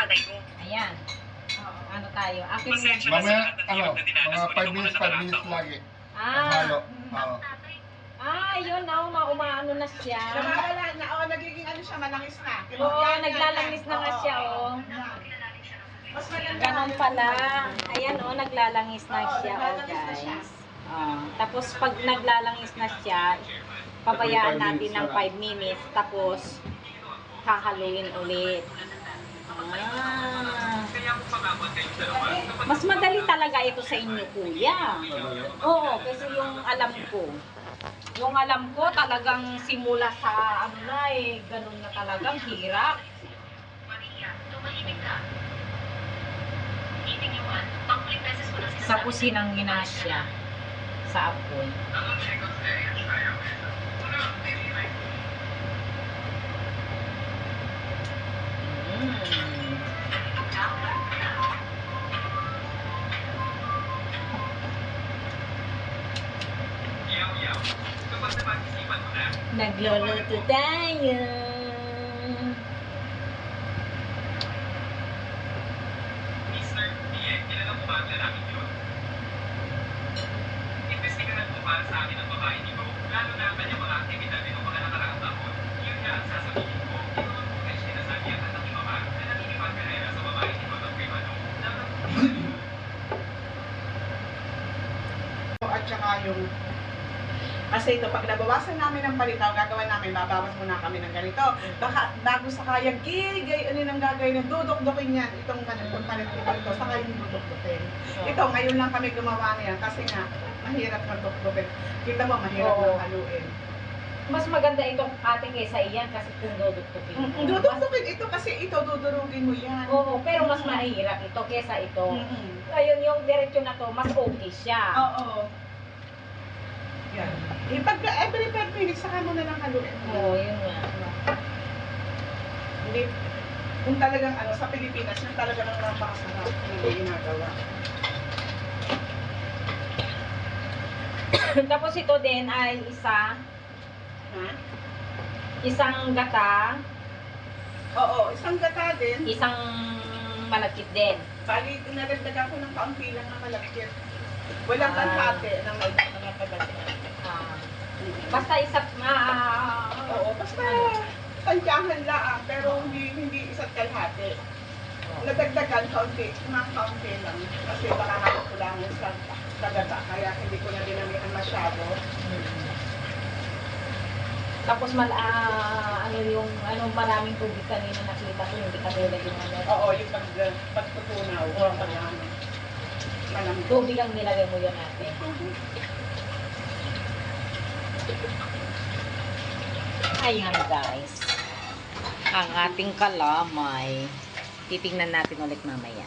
Ayan. Ano tayo? Akin Mamaya, mga 5 minutes lagi. Halo. Yun umaano na siya. Nagiging ano siya, malangis na. Oo, naglalangis na nga siya, Mas maganda. Ganon pala. Ayan, naglalangis na siya, guys. Tapos, pag naglalangis na siya, pabayaan natin ng 5 minutes. Tapos, hahaluin ulit. Mas madali talaga ito sa inyo, kuya. Oo, kasi yung alam ko. Yung alam ko, talagang simula sa, ganun na talagang hirap. Sa kusinang ginasya, sa apoy. Nagluluto tayo. At saka yung kasi ito, pag nabawasan namin ng palitaw, gagawin namin, babawas muna kami ng ganito. Baka bago sa kaya, gayon ang gagawin ng dudok-dukin yan. Itong palitaw ito, saka yung dudok-dukin. Ito, ngayon lang kami gumawa niyan kasi nga, mahirap mag-duk-dukin. Kita mo, mahirap ng haluin. Mas maganda itong ating kaysa iyan kasi kung duduk-dukin. Dudok-dukin ito kasi ito, dudurugin mo yan. Oo, pero mas mahirap ito kaysa ito. Ngayon, yung diretso na to, mas okay siya. Oo. Yan. Pag every 5 minutes, saka mo na lang haluin. Oo, yun nga. Hindi, kung talagang sa Pilipinas, yung talagang napakasarap na ginagawa. Tapos ito din ay isang gata, Oo, isang gata din. isang malagkit din. Bali, naragdagan ko ng kaunti lang na malagkit. Walang kalahati ng may mga pagdating. Basta Oo, basta tansyahan lang, pero hindi isa't kalahati. Nadagdagan kaunti, mga kaunti lang. Kasi baka nakakulangan sa gata, kaya hindi ko na dinamihan masyado. Tapos maraming tubig kanina nakita ko, hindi katulad yung Oo, yung pagtutunaw. Oo, tubig ang nilagay mo yun natin. Ayan guys, ang ating kalamay. Titingnan natin ulit mamaya.